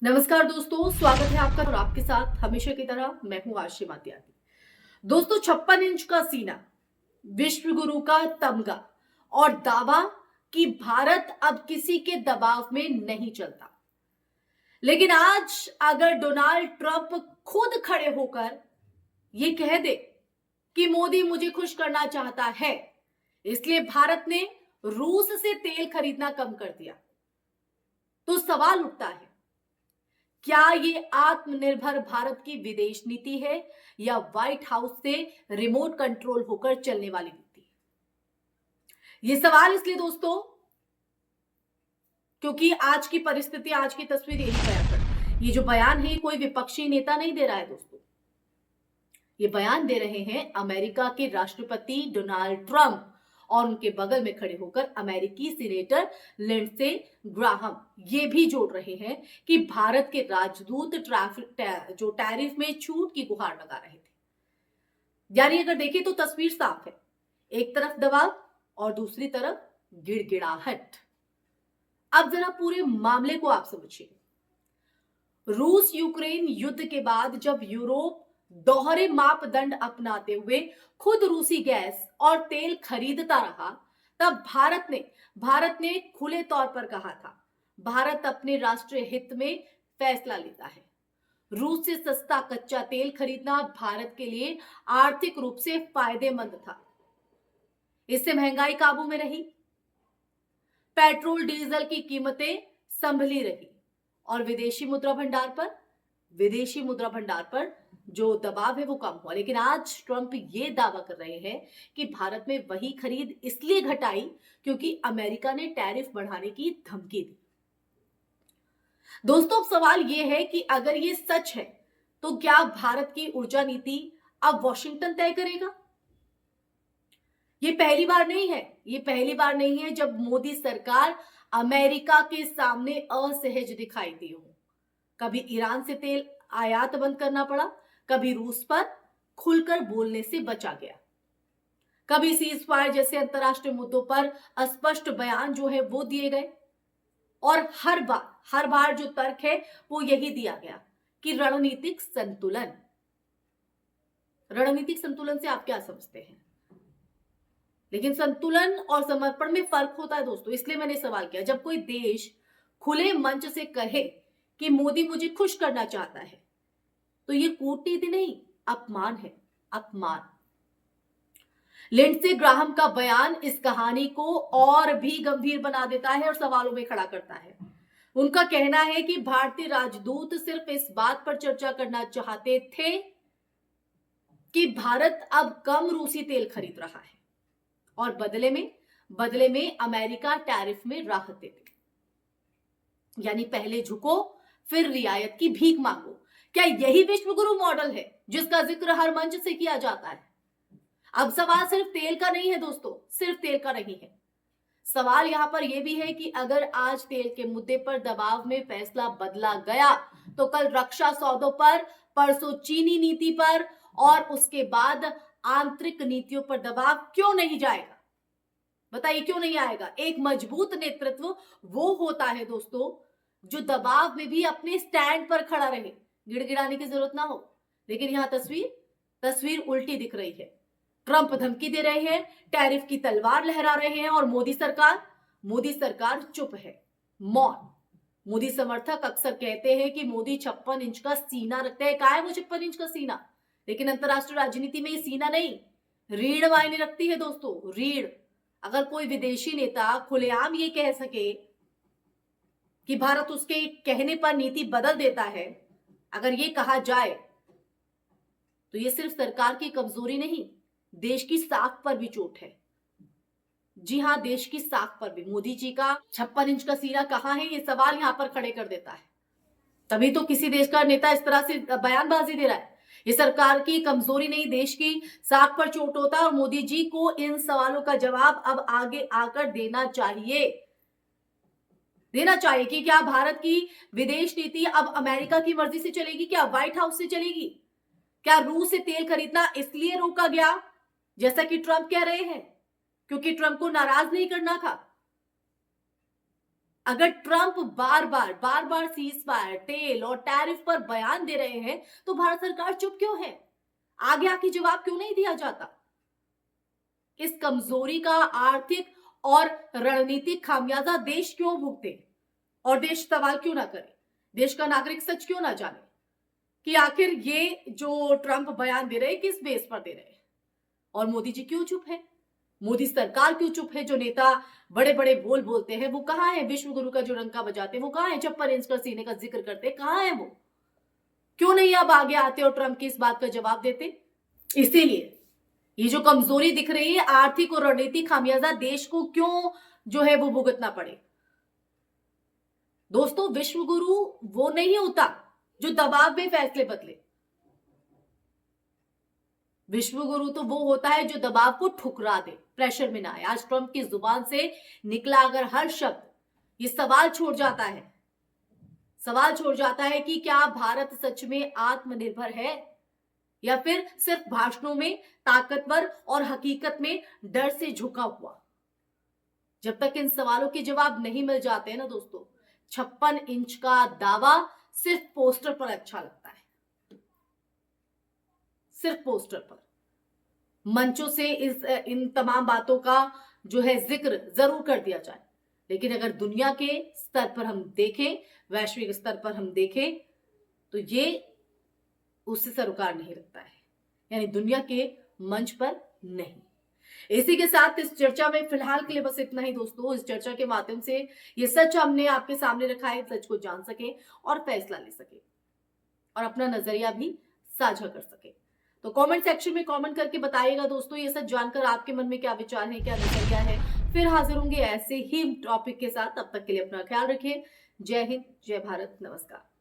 नमस्कार दोस्तों, स्वागत है आपका और आपके साथ हमेशा की तरह मैं हूं आशी मात्यागी। दोस्तों, 56 इंच का सीना, विश्व गुरु का तमगा और दावा कि भारत अब किसी के दबाव में नहीं चलता। लेकिन आज अगर डोनाल्ड ट्रंप खुद खड़े होकर ये कह दे कि मोदी मुझे खुश करना चाहता है, इसलिए भारत ने रूस से तेल खरीदना कम कर दिया, तो सवाल उठता है, क्या ये आत्मनिर्भर भारत की विदेश नीति है या व्हाइट हाउस से रिमोट कंट्रोल होकर चलने वाली नीति है? ये सवाल इसलिए दोस्तों, क्योंकि आज की परिस्थिति, आज की तस्वीर यही बयान करती है। ये जो बयान है, कोई विपक्षी नेता नहीं दे रहा है दोस्तों, ये बयान दे रहे हैं अमेरिका के राष्ट्रपति डोनाल्ड ट्रंप और उनके बगल में खड़े होकर अमेरिकी सीनेटर लिंडसे ग्राहम ये भी जोड़ रहे हैं कि भारत के राजदूत जो टैरिफ में छूट की गुहार लगा रहे थे। यानी अगर देखें तो तस्वीर साफ है, एक तरफ दबाव और दूसरी तरफ गिड़गिड़ाहट। अब जरा पूरे मामले को आप समझिए। रूस यूक्रेन युद्ध के बाद जब यूरोप दोहरे मापदंड अपनाते हुए खुद रूसी गैस और तेल खरीदता रहा, तब भारत ने खुले तौर पर कहा था, भारत अपने राष्ट्रीय हित में फैसला लेता है। रूस से सस्ता कच्चा तेल खरीदना भारत के लिए आर्थिक रूप से फायदेमंद था। इससे महंगाई काबू में रही, पेट्रोल डीजल की कीमतें संभली रही और विदेशी मुद्रा भंडार पर जो दबाव है वो कम हुआ। लेकिन आज ट्रंप ये दावा कर रहे हैं कि भारत में वही खरीद इसलिए घटाई क्योंकि अमेरिका ने टैरिफ बढ़ाने की धमकी दी। दोस्तों, अब सवाल ये है कि अगर ये सच है तो क्या भारत की ऊर्जा नीति अब वॉशिंगटन तय करेगा? ये पहली बार नहीं है जब मोदी सरकार अमेरिका के सामने असहज दिखाई दी हो। कभी ईरान से तेल आयात बंद करना पड़ा, कभी रूस पर खुलकर बोलने से बचा गया, कभी सीज फायर जैसे अंतरराष्ट्रीय मुद्दों पर अस्पष्ट बयान जो है वो दिए गए। और हर बार जो तर्क है वो यही दिया गया कि रणनीतिक संतुलन से आप क्या समझते हैं? लेकिन संतुलन और समर्पण में फर्क होता है दोस्तों। इसलिए मैंने सवाल किया, जब कोई देश खुले मंच से कहे कि मोदी मुझे खुश करना चाहता है, तो ये कूटनीति नहीं, अपमान है, अपमान। लिंडसे ग्राहम का बयान इस कहानी को और भी गंभीर बना देता है और सवालों में खड़ा करता है। उनका कहना है कि भारतीय राजदूत सिर्फ इस बात पर चर्चा करना चाहते थे कि भारत अब कम रूसी तेल खरीद रहा है और बदले में अमेरिका टैरिफ में राहत देते। यानी पहले झुको फिर रियायत की भीख मांगो। क्या यही विश्व गुरु मॉडल है जिसका जिक्र हर मंच से किया जाता है? अब सवाल सिर्फ तेल का नहीं है दोस्तों, सिर्फ तेल का नहीं है। सवाल यहां पर यह भी है कि अगर आज तेल के मुद्दे पर दबाव में फैसला बदला गया, तो कल रक्षा सौदों पर, परसों चीनी नीति पर और उसके बाद आंतरिक नीतियों पर दबाव क्यों नहीं जाएगा? बताइए क्यों नहीं आएगा? एक मजबूत नेतृत्व वो होता है दोस्तों जो दबाव में भी अपने स्टैंड पर खड़ा रहे, गिड़गिड़ाने की जरूरत ना हो। लेकिन यहां तस्वीर उल्टी दिख रही है। ट्रंप धमकी दे रहे हैं, टैरिफ की तलवार लहरा रहे हैं और मोदी सरकार चुप है, मौन। मोदी समर्थक अक्सर कहते हैं कि मोदी 56 इंच का सीना रखते हैं। क्या है वो 56 इंच का सीना? लेकिन अंतरराष्ट्रीय राजनीति में ये सीना नहीं, रीढ़ मायने रखती है दोस्तों, रीढ़। अगर कोई विदेशी नेता खुलेआम ये कह सके कि भारत उसके कहने पर नीति बदल देता है, अगर ये कहा जाए, तो ये सिर्फ सरकार की कमजोरी नहीं, देश की साख पर भी चोट है। जी हां, देश की साख पर भी। मोदी जी का 56 इंच का सीना कहां है, ये सवाल यहां पर खड़े कर देता है। तभी तो किसी देश का नेता इस तरह से बयानबाजी दे रहा है। ये सरकार की कमजोरी नहीं, देश की साख पर चोट होता है और मोदी जी को इन सवालों का जवाब अब आगे आकर देना चाहिए कि क्या भारत की विदेश नीति अब अमेरिका की मर्जी से चलेगी? क्या व्हाइट हाउस से चलेगी? क्या रूस से तेल खरीदना इसलिए रोका गया, जैसा कि ट्रंप कह रहे हैं, क्योंकि ट्रंप को नाराज नहीं करना था? अगर ट्रंप बार बार सीज फायर, तेल और टैरिफ पर बयान दे रहे हैं तो भारत सरकार चुप क्यों है? आगे आके जवाब क्यों नहीं दिया जाता? इस कमजोरी का आर्थिक और रणनीतिक खामियाजा देश क्यों भुगते और देश सवाल क्यों ना करे? देश का नागरिक सच क्यों ना जाने कि आखिर ये जो ट्रंप बयान दे रहे हैं किस बेस पर दे रहे हैं? और मोदी जी क्यों चुप है? मोदी सरकार क्यों चुप है? जो नेता बड़े बड़े बोल बोलते हैं वो कहां है? विश्व गुरु का जो डंका बजाते हैं वो कहां है? छप्पन इंच का सीने का जिक्र करते हैं, कहां है वो? क्यों नहीं अब आगे आते और ट्रंप की इस बात का जवाब देते? इसीलिए ये जो कमजोरी दिख रही है, आर्थिक और रणनीतिक खामियाजा देश को क्यों जो है वो भुगतना पड़े? दोस्तों, विश्व गुरु वो नहीं होता जो दबाव में फैसले बदले। विश्व गुरु तो वो होता है जो दबाव को ठुकरा दे, प्रेशर में ना आए। आज ट्रंप की जुबान से निकला अगर हर शब्द ये सवाल छोड़ जाता है कि क्या भारत सच में आत्मनिर्भर है या फिर सिर्फ भाषणों में ताकतवर और हकीकत में डर से झुका हुआ। जब तक इन सवालों के जवाब नहीं मिल जाते हैं ना दोस्तों, 56 इंच का दावा सिर्फ पोस्टर पर अच्छा लगता है, सिर्फ पोस्टर पर। मंचों से इन तमाम बातों का जो है जिक्र जरूर कर दिया जाए, लेकिन अगर दुनिया के स्तर पर हम देखें, वैश्विक स्तर पर हम देखें, तो ये उससे सरोकार नहीं रखता है, यानी दुनिया के मंच पर नहीं। इसी के साथ इस चर्चा में फिलहाल के लिए बस इतना ही दोस्तों। इस चर्चा के माध्यम से ये सच हमने आपके सामने रखा है, सच को जान सके और फैसला ले सके और अपना नजरिया भी साझा कर सके। तो कमेंट सेक्शन में कमेंट करके बताइएगा दोस्तों, ये सच जानकर आपके मन में क्या विचार है, क्या नजरिया है। फिर हाजिर होंगे ऐसे ही टॉपिक के साथ। तब तक के लिए अपना ख्याल रखिए। जय हिंद, जय भारत, नमस्कार।